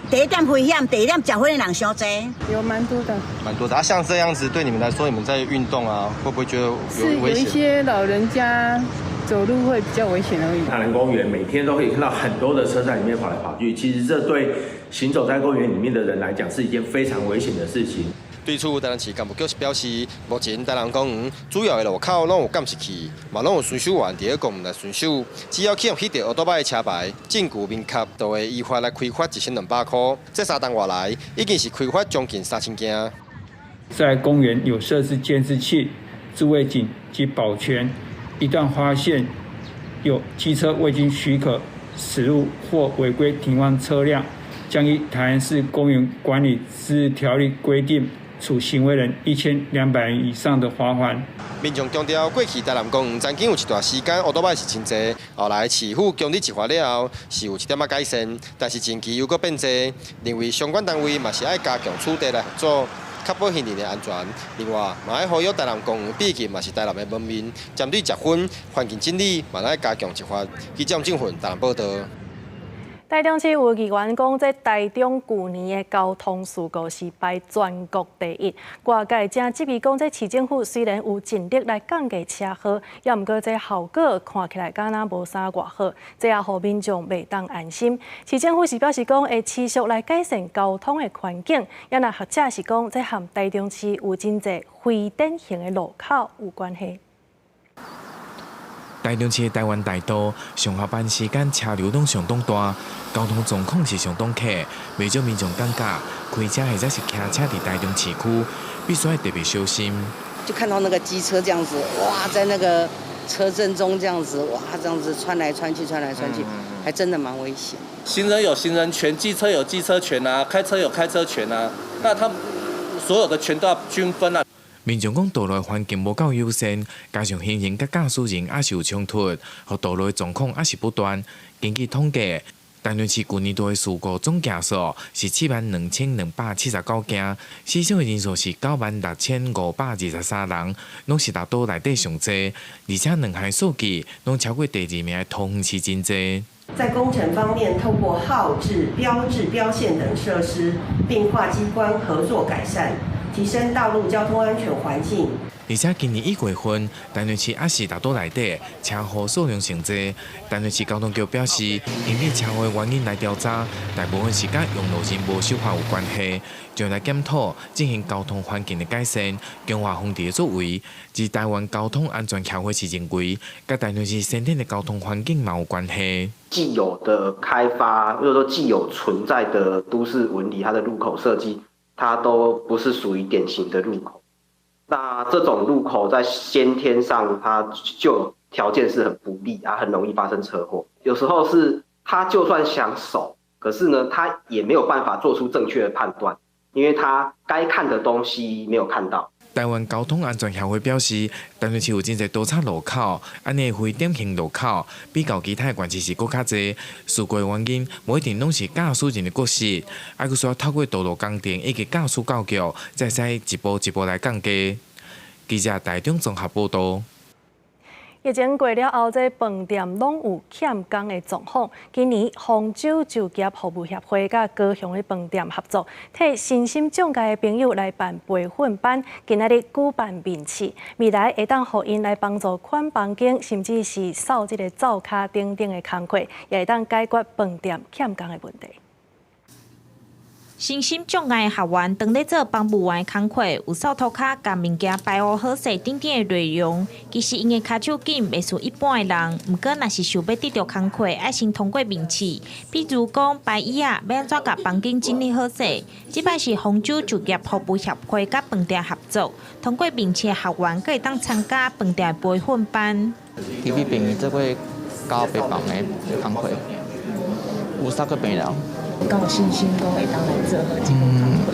第一点危险，第二点结婚的人伤多，有蛮多的。蛮多的啊，像这样子，对你们来说，你们在运动啊，会不会觉得有危险？是有一些老人家走路会比较危险而已。台南公园每天都可以看到很多的车在里面跑来跑去，其实这对行走在公园里面的人来讲是一件非常危险的事情。对此，台南市干部局是表示，目前台南公园主要的路口拢有监视器，嘛拢有巡守员伫咧公园来巡守。只要去用迄条乌托邦的车牌，证据明确，就会依法来开发1200块。这3档外来，已经是开发将近3000件。在公园有设置监视器、自卫警及保全，一旦发现有机车未经许可驶入或违规停放车辆，将依台南市公园管理自治条例规定，处行为人1200元以上的罚款。民众强调，过去台南公园曾经有一段时间乌托邦是真侪，后来市府强力执法了后，是有一点仔改善，但是近期又搁变侪，认为相关单位嘛是爱加强处理来合作，确保行人的安全。另外，嘛要呼吁台南公园，毕竟嘛是台南的门面，针对食薰、环境整理，嘛要加强执法。记者郑顺台南报道。台中市有议员讲，在台中去年的交通事故是排全国第1。外界正质疑讲，这市政府虽然有尽力来降低车祸，也毋过这效果看起来敢若无啥偌好，这也互民众袂当安心。市政府是表示讲，会持续来改善交通的环境，也若学者是讲，这和台中市有真侪非典型的路口有关系。台中市的台湾大道上下班时间车流量相当大，交通状况是相当客，未少民众感觉开车或者是骑车伫台中市区，必须要特别小心。就看到那个机车这样子，哇，在那个车阵中这样子，哇，这样子穿来穿去，还真的蛮危险。行人有行人权，机车有机车权啊，开车有开车权啊，那他所有的权都要均分啊。民众讲道路的环境无够友善，加上行人甲驾驶人也是有冲突，和道路的状况也是不断。根据统计，台中市去年度的事故总件数是72279件，死伤的人数是96523人，拢是大都内底上济，而且2项数据拢超过第2名的桃园市真济。在工程方面，透过号志、标志、标线等设施，并跨机关合作改善，提升道路交通安全环境。而且今年1月份，台南市也是大都内底车祸数量上济。台南市交通局表示，根据车祸原因来调查，大部分是甲用路人无守法有关系，将来检讨进行交通环境的改善，强化风地的作为。而台湾交通安全协会是认为，甲台南市先天的交通环境嘛有关系。既有的开发，或者说既有存在的都市纹理，它的路口设计，它都不是属于典型的路口。那这种路口在先天上，它就条件是很不利啊，很容易发生车祸。有时候是他就算想守，可是呢，他也没有办法做出正确的判断，因为他该看的东西没有看到。台湾交通安全协会表示，台南市有真侪多岔路口，安尼非典型路口，比较其他的县市是搁较侪。事故的原因无一定拢是驾驶人的过失，还佫需要透过道路工程以及驾驶教育，才使一步一步来降低。记者台中综合报道。疫情过了后，这饭店拢有欠工的状况。今年杭州就业服务协会甲高雄的饭店合作，替身心障碍的朋友来办培训班，今仔日举办面试，未来会当互因来帮助款房间，甚至是扫这个灶骹等等的工课，也会当解决饭店欠工的问题。 身心障碍学员当咧做帮务员工课，有扫涂骹、甲物件摆好好势等等的内容。其实因的骹手紧，袂输一般的人。毋过，若是想要得到工课，爱先通过面试。比如讲，摆椅啊，要安怎甲房间整理好势。即摆是杭州就业服务协会甲饭店合作，通过面试的学员，可以当参加饭店的培训班。TV 病院这位交病房的工课，有3个病人。 敢有信心讲会当来做好这个工课？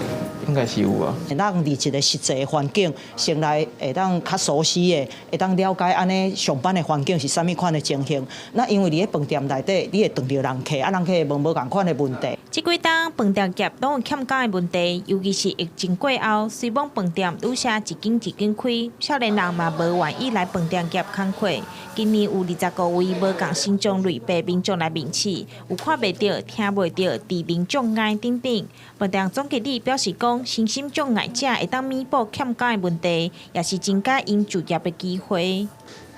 应该是有啊。咱伫一个实际的环境，先来会当较熟悉的，会当了解安尼上班的环境是啥物款的情形。那因为伫咧饭店内底，你会碰到人客，人客会问无共款的问题。即几档饭店业拢有欠工的问题，尤其是疫情过后，虽望饭店愈写一间一间开，少年人嘛无愿意来饭店业工课。今年有25位无共身障类别民众来面试，有看袂到、听袂到、智能障碍等等。饭店总经理表示讲，身心障碍者会当弥补欠工的问题，也是增加因就业的机会。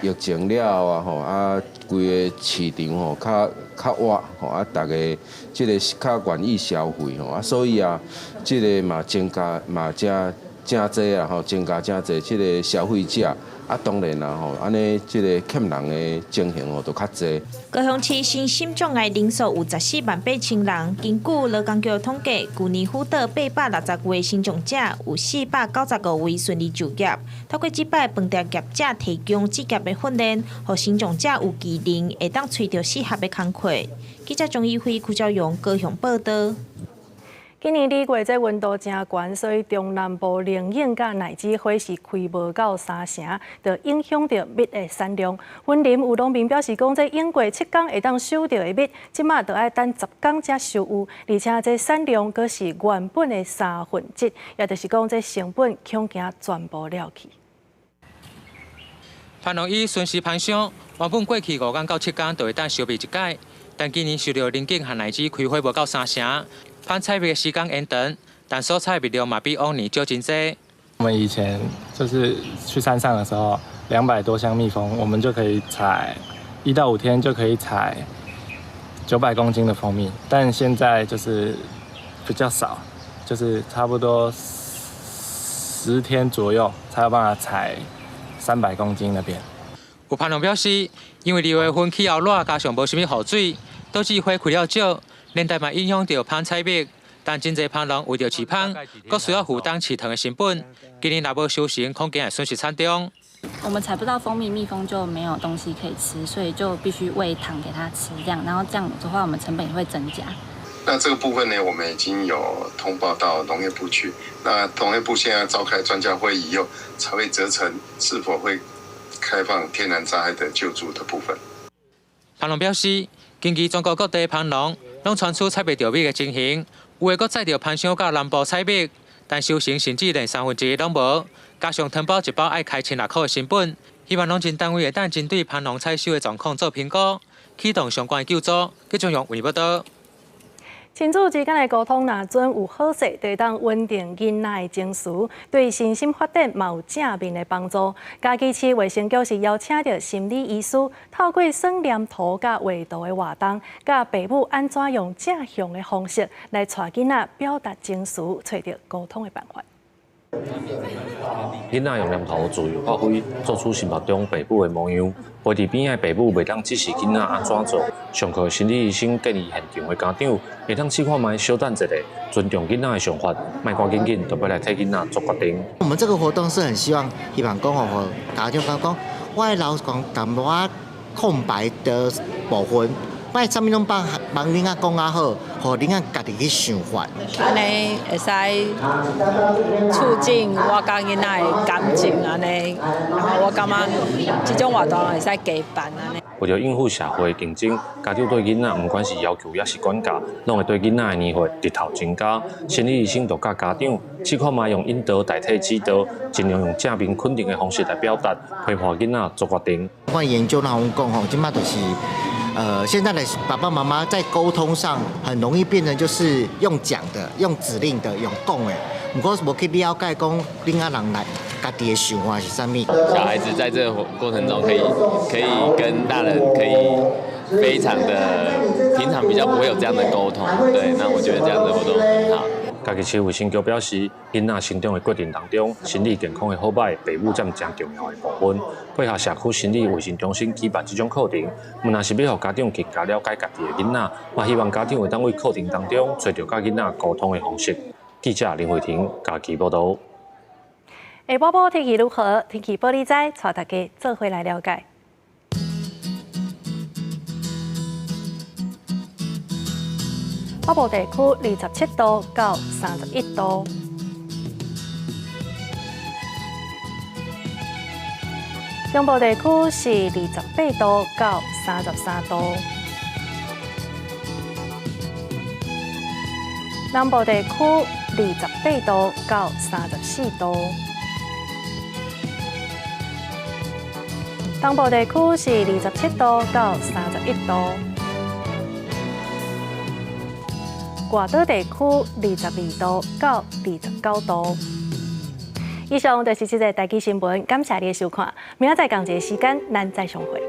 疫情了啊吼啊，规个市场吼较活吼啊，大家即个较愿意消费吼啊，所以啊，即个嘛增加嘛真济啊吼，增加真济即个消费者。 啊，当然啦吼，安尼即个欠人的情形吼，就较济。高雄市身心障碍人数有14万8千人，根据劳工局统计，去年辅导860位身障者，有495位顺利就业。透过即摆饭店业者提供职业的训练，互身障者有技能，会当找到适合的工课。记者钟义辉、邱兆勇高雄报道。 今年2月，这温度真悬，所以中南部冷饮甲奶制火是开无到3成，就影响到蜜的产量。云林有农民表示讲，这用过7天会当收到的蜜，即马就要等10天才收有，而且这产量阁是原本的1/3，也就是讲这成本恐惊全部了去。盼望以顺时攀上，原本过去5天到7天就会当收蜜一解，但今年受到冷饮和奶制开火无到3成。 攀采蜜的时间延长，但所采蜜量嘛比往年少真多。我们以前就是去山上的时候，200多箱蜜蜂，我们就可以采1到5天就可以采900公斤的蜂蜜，但现在就是比较少，就是差不多10天左右才有办法采300公斤那边。有攀农表示，因为2月份气候热，加上无什么雨水，导致花开了少。 连带嘛影响到攀采蜜，但真侪攀农为着饲攀，阁需要负担饲糖的成本。今年若无收成，恐惊会损失惨重。我们采不到蜂蜜，蜜蜂就没有东西可以吃，所以就必须喂糖给它吃，这样，然后这样的话，我们成本也会增加。那这个部分呢，我们已经有通报到农业部去。那农业部现在召开专家会议以后，才会责成是否会开放天然灾害的救助的部分。攀农表示，近期全国各地攀农 拢传出采袂到蜜的情形，有诶阁载着攀箱到南部采蜜，但收成甚至连1/3拢无，加上糖包一包要开1600块的成本，希望农政单位会当针对攀农采收的状况做评估，启动相关的救助。记者用为报道。 亲子之间的沟通，若准有好势，就会当稳定囡仔的情绪，对身心发展嘛有正面的帮助。嘉义市卫生局是邀请到心理医师，透过算念图甲画图的活动，甲父母安怎用正向的方式来带囡仔表达情绪，找到沟通的办法。 囡仔用念头自由发挥，做出心目中父母的模样。陪伫边仔父母袂当指示囡仔安怎做。上课心理医生建议现场的家长会当试看卖，小等一下，尊重囡仔的想法，莫赶紧就要来替囡仔做决定。我们这个活动是很希望讲哦，家长讲，我的脑讲淡薄空白的部分。 摆啥物拢帮囡仔讲啊好，互囡仔家己去想法。安尼会使促进我甲囡仔的感情安尼，然后我感觉这种活动会使加办安尼。为了应付社会竞争，家长对囡仔不管是要求也是管教，拢会对囡仔的年岁日头增加。心理医生就教家长，试看卖用引导代替指导，尽量用正面肯定的方式来表达，陪伴囡仔做决定。我研究那讲吼，即马就是。现在的爸爸妈妈在沟通上很容易变成就是用讲的、用指令的、用讲的，不过无去了解讲另外人来家己的想法是啥物。小孩子在这个过程中可以跟大人可以非常的平常比较不会有这样的沟通，对，那我觉得这样的活动很好。家己市卫生局表示，囡仔成长的过程当中，心理健康的好歹，父母占真重要的部分。配合社区心理卫生中心举办这种课程，若是要让家长更加了解家己的囡仔，也希望家长会当为课程当中找到甲囡仔沟通的方式。记者林慧婷家己报道。下晡晡天气如何？天气玻璃仔带大家做回来了解。北部地区27度到31度，中部地区是28度到33度，南部地区28度到34度，东部地区是27度到31度。外岛地区22度到29度。以上就是这个台记新闻，感谢你的收看。明仔载同一个时间，咱再相会。